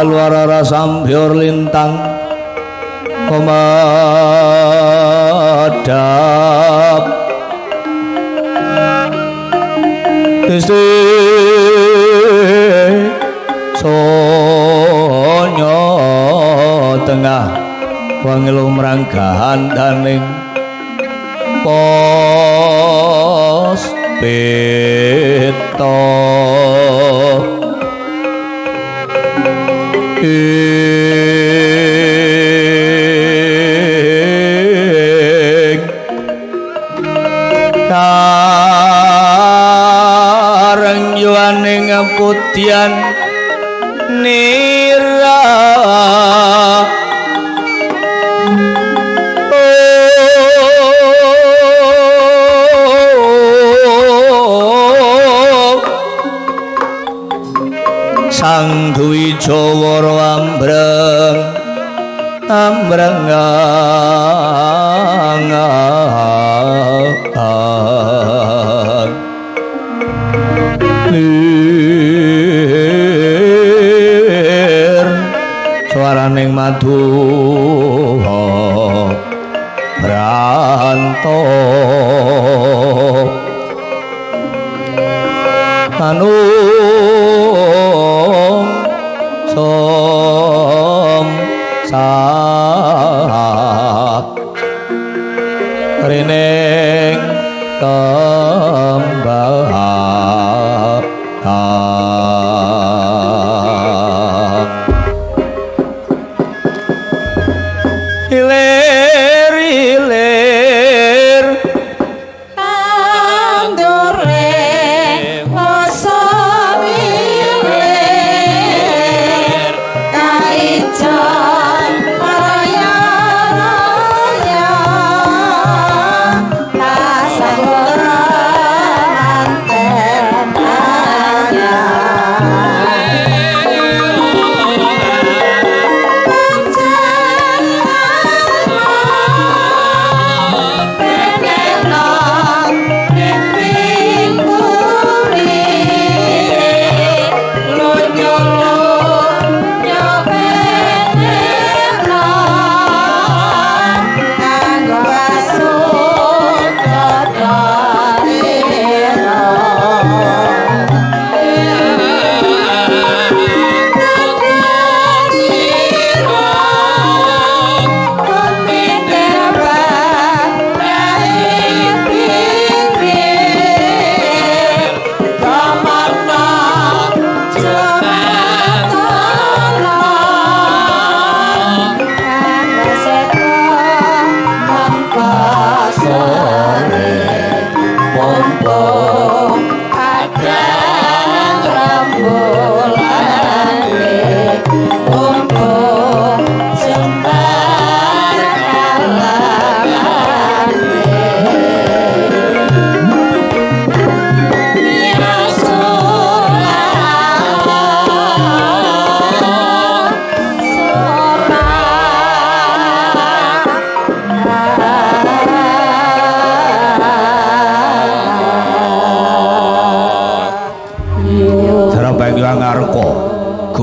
halwarara sambyur lintang komadap Gusti sonya tengah wangi lumrang gahandaning pos peta kareng yuaning putian nira sang dwi jawara ambreng lir swaraning madu branto manung som sak rining kembang ilir-ilir andore osamilir kaijan raya-raya pasagora manten raya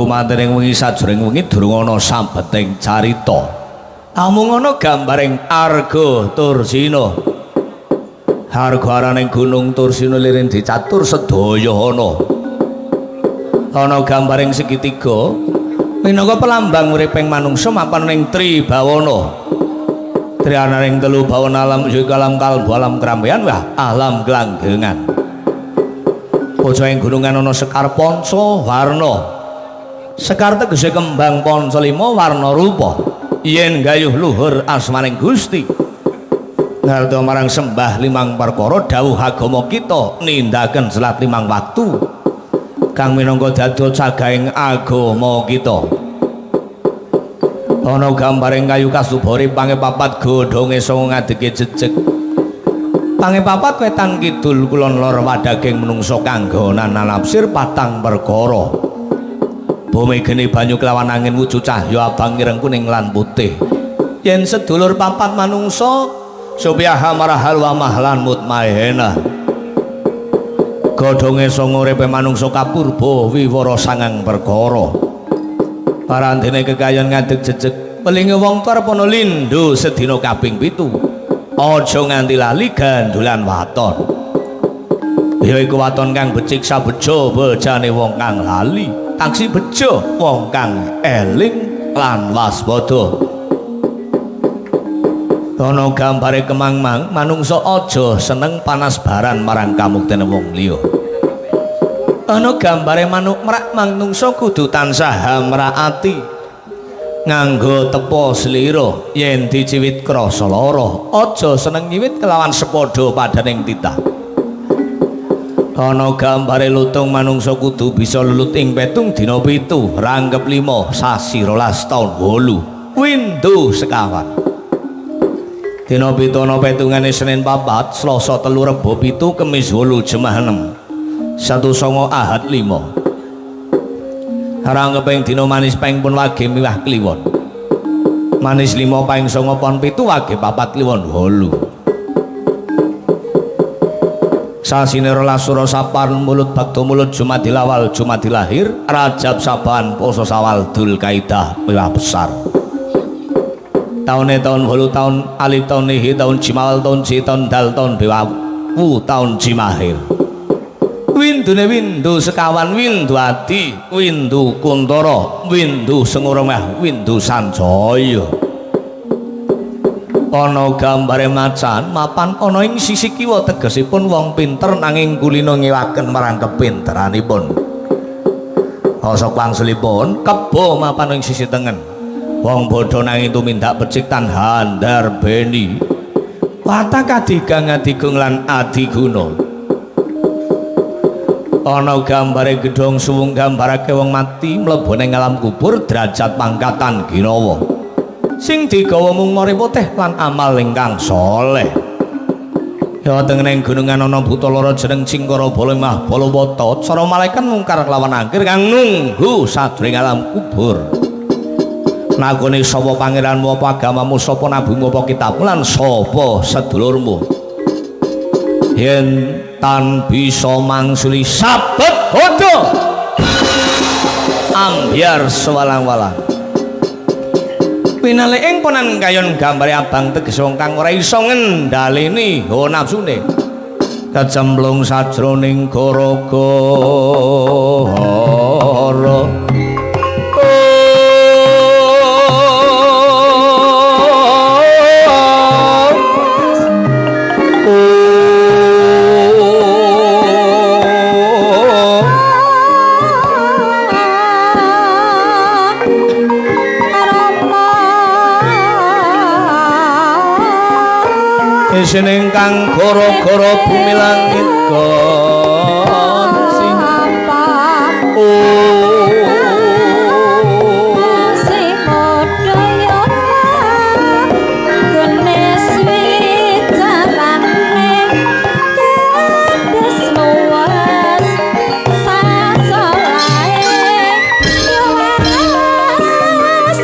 gumantening wengi sajroning wengi durung ana sambeting carita amung ana gambaring Arga Tursina harga araning Gunung Tursina lirin dicatur sedaya ana gambaring segitiga minangka pelambang uriping manungsa mapan ning Tribawana triananing telu bawana alam juga alam kalbu alam kerampian wah alam gelanggengan Bojo ing gunungan ana sekar panca warna sekar tegese kembang panca lima warna rupa yen gayuh luhur asmaning Gusti ngarta marang sembah limang perkara dawuh agama kita nindaken salat limang waktu kang minangka dados cagaing agama kita ana gambaring kayu kasubari pangepapat godhonge sanga ngadege jejeg pangepapat wetan kidul kulon lor wadaging menungsa kanggonan nalapsir patang perkara bumi geni banyu kelawan angin wujud cahya abang ireng kuning lan putih yen sedulur papat manungsa supaya marahal wa mahlan mutmainah godhonge sanga uripe manungsa kapurba wiwara sangang perkara Parandene kekayon ngadeg jejeg pelinge wong tuwa arep ana lindhu sedina kaping 7. Aja nganti lali gandulan waton. Ya iku waton kang becik sabejo bejane wong kang lali, taksi bejo wong kang eling lan waspada. Ana gambare kemang-mang manungsa aja seneng panas baran marang kamuktene wong liya. Ana gambare manuk merak manungsa kudu tansah mrakati nganggo tepa slira yen diciwit krasa lara aja seneng nyiwit kelawan sepadha padaning titah. Ana gambare lutung manungsa kudu bisa lulut ing petung dina 7 ranggep 5 sasi 12 taun 8 windu sekawan. Dina 7 ana petungane Senin 4 Selasa 3 Rebo 7 Kemis 8 Jemah 6 Sabtu 9 Ahad 5 ranggeping dina manis ping pun wage miwah kliwon manis 5 ping 9 pon 7 wage 4 kliwon 8 sasine 12 Sura Sapar mulut bakto mulut Jumadil awal Jumadil lahir Rajab Saban Poso Sawal Dul Kaidah miwah besar taune tahun 8 tahun alif tahun nihi tahun Jimawal tahun Ji tahun Dal tahun Bewawu tahun Jimahir windune windu sekawan windu adi windu kuntara windu senguremeh windu sanjaya ana gambare macan mapan ana ing sisi kiwa tegesipun wong pinter nanging kulina ngewaken marang kepinteranipun osok wangsulipun kebo mapan ing sisi tengen wong bodho nanging tumindak becik tan handar beni watak adigang adigung lan adiguna. Ana gambare gedhong suwung gambarake wong mati mlebu ning alam kubur derajat pangkatan ginawa sing digawa mung mari putih lan amal ingkang saleh. Ya tengene gunungan ana buta lara jeneng Cingkara Balemah Balawata cara malaikat mungkar lawan angkir kang nunggu sadring alam kubur. Nagone sapa pangeranmu apa agamamu sapa nabimu apa kitabmu lan sapa sedulurmu. Yen tan bisa mangsuli sabet hodo ambyar sewalang-walang winale ing ponan kayon gambare abang teges wong kang ora iso ngendhaleni hawa nafsune kecemplung sajroning gara-gara seneng kang gara-gara bumi langit kancing sing padha ya genes wicarane kades luwes sasolae yo waras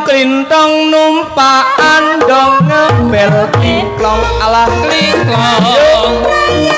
Klintong numpak andong ngebel tiklong alah kliklong